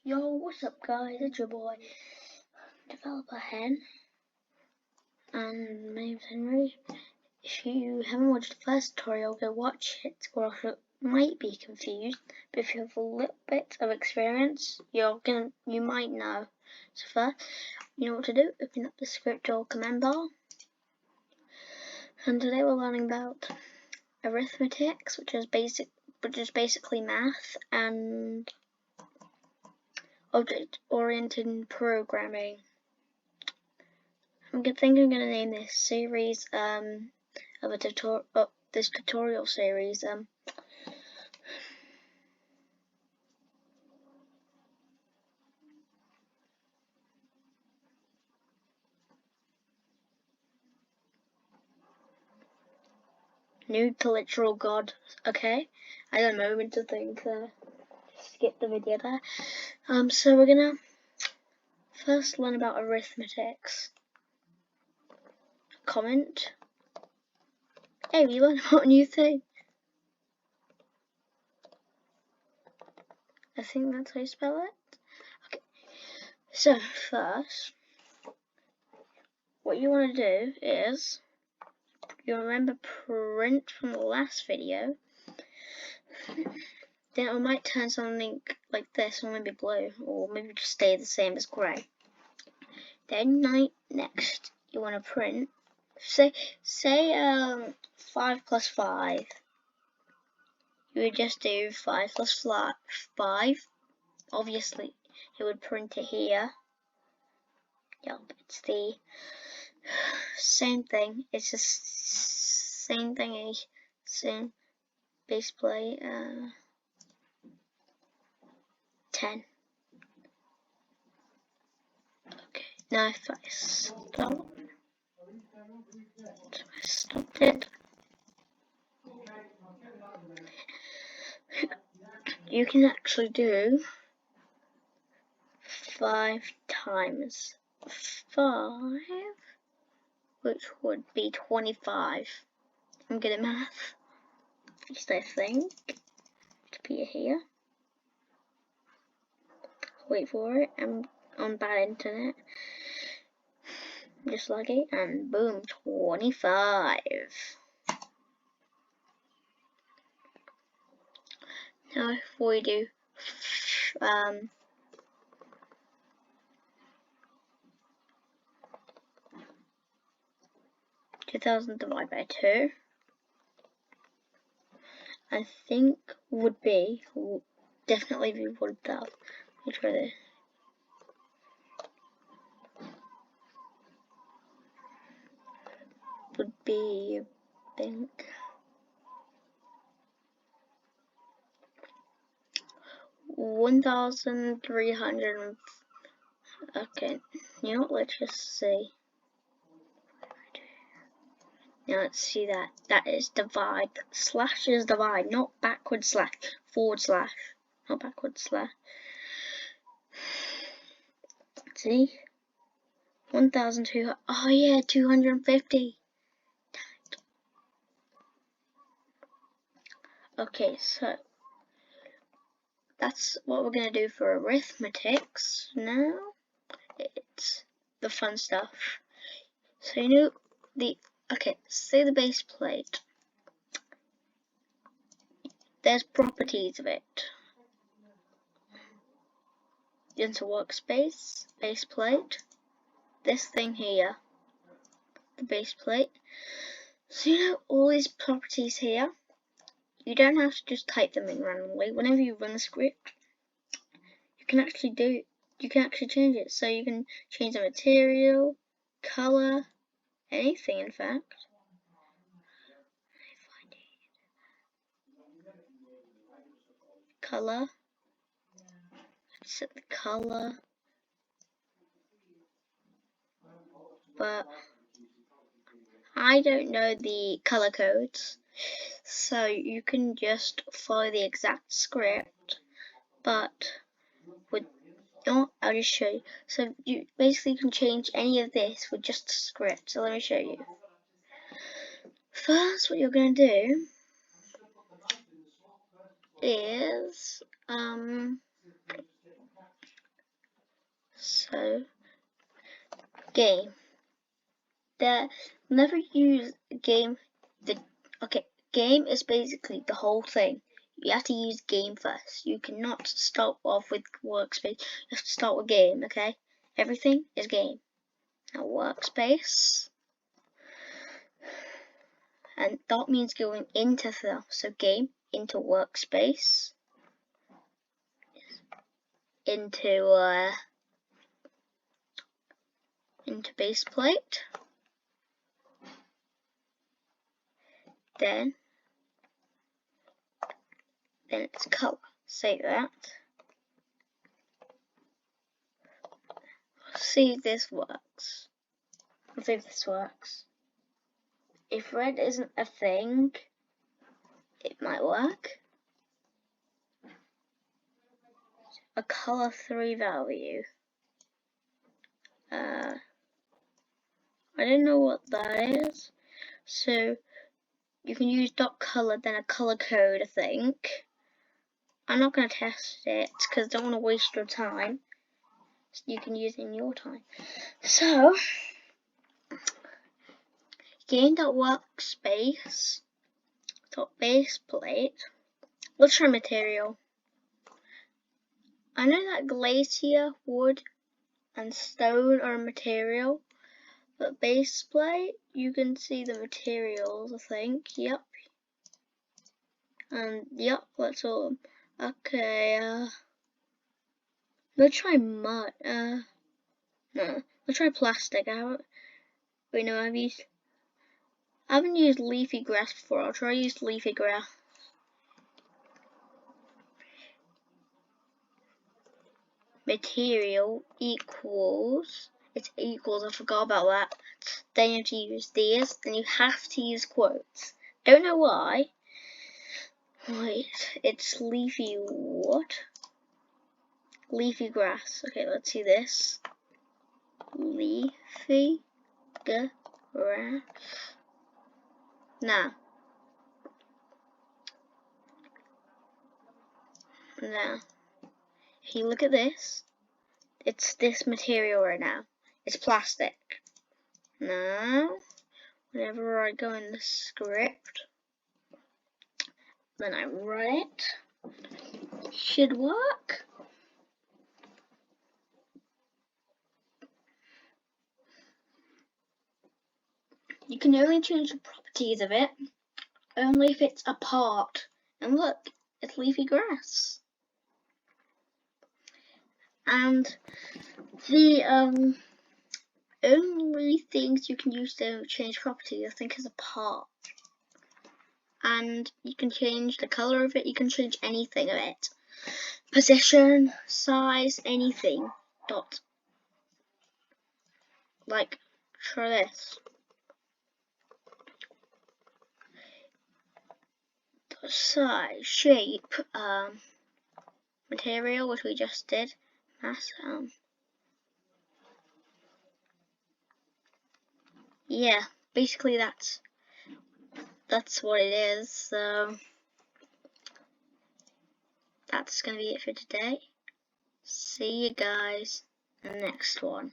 Yo, what's up guys, it's your boy, Developer Hen, and my name's Henry. If you haven't watched the first tutorial, go watch it, or else you might be confused, but if you have a little bit of experience, you might know. So first, you know what to do, open up the script or command bar, and today we're learning about arithmetics, which is basically math, and object-oriented programming. I'm going to name this series this tutorial series Noob to literal god. Okay, I had a moment to think. Skip the video there. So we're gonna first learn about arithmetics. Comment. Hey, we learned about a new thing. I think that's how you spell it. Okay. So first, what you want to do is, you remember print from the last video. Then I might turn something like this, or maybe blue, or maybe just stay the same as grey. Then next, you want to print. Say 5 plus 5. You would just do 5 plus 5. Obviously, you would print it here. Yep, it's the same thing. It's the same thing. Same base plate. 10. Okay, now if I stopped it, you can actually do 5 times 5, which would be 25. I'm good at math, at least I think. To be here. Wait for it, I'm on bad internet. Just like it, and boom, 25. Now if we do 2000 divided by 2, I think definitely be 1000. Let's try this. Would be, I think, 1300. Okay, you know what? Let's just see. Now let's see that. That is divide. Slash is divide, not backward slash. Forward slash, not backward slash. See? 1200. Oh yeah, 250. Okay, so that's what we're gonna do for arithmetics. Now it's the fun stuff. So you know say the base plate. There's properties of it. Into workspace, base plate, this thing here, the base plate. So you know all these properties here, you don't have to just type them in randomly. Whenever you run the script, you can actually change it. So you can change the material, color, anything in fact. Color. Set the color. But I don't know the color codes, so you can just follow the exact script, but I'll just show you. So you basically can change any of this with just a script. So let me show you. First, what you're going to do is So game. Never use game. Game is basically the whole thing. You have to use game first. You cannot start off with workspace. You have to start with game, okay? Everything is game. Now workspace. And that means going into stuff. So game, into workspace. Into base plate. Then it's color. Save that. See if this works. Let's see if this works. If red isn't a thing, it might work. A color 3 value. I don't know what that is. So you can use .color, then a color code, I think. I'm not going to test it because I don't want to waste your time. So you can use it in your time. So game.workspace, base plate. Let's try material. I know that glacier, wood, and stone are material, but base plate, you can see the materials, I think. Yep. And yep, that's all. Okay, let's try mud. No, let's try plastic. I haven't used leafy grass before. I'll try use leafy grass. Material equals. It's equals. I forgot about that. Then you have to use these. Then you have to use quotes. Don't know why. Wait, it's leafy what? Leafy grass. Okay, let's see this. Leafy grass. Nah. If you look at this, it's this material right now. It's plastic. Now, whenever I go in the script, then I run it, should work. You can only change the properties of it only if it's a part. And look, it's leafy grass. And the only things you can use to change properties, I think, is a part. And you can change the color of it, you can change anything of it. Position, size, anything. Dot. Like, try this. Size, shape, material, which we just did. Mass, yeah, basically that's what it is. So that's gonna be it for today. See you guys in the next one.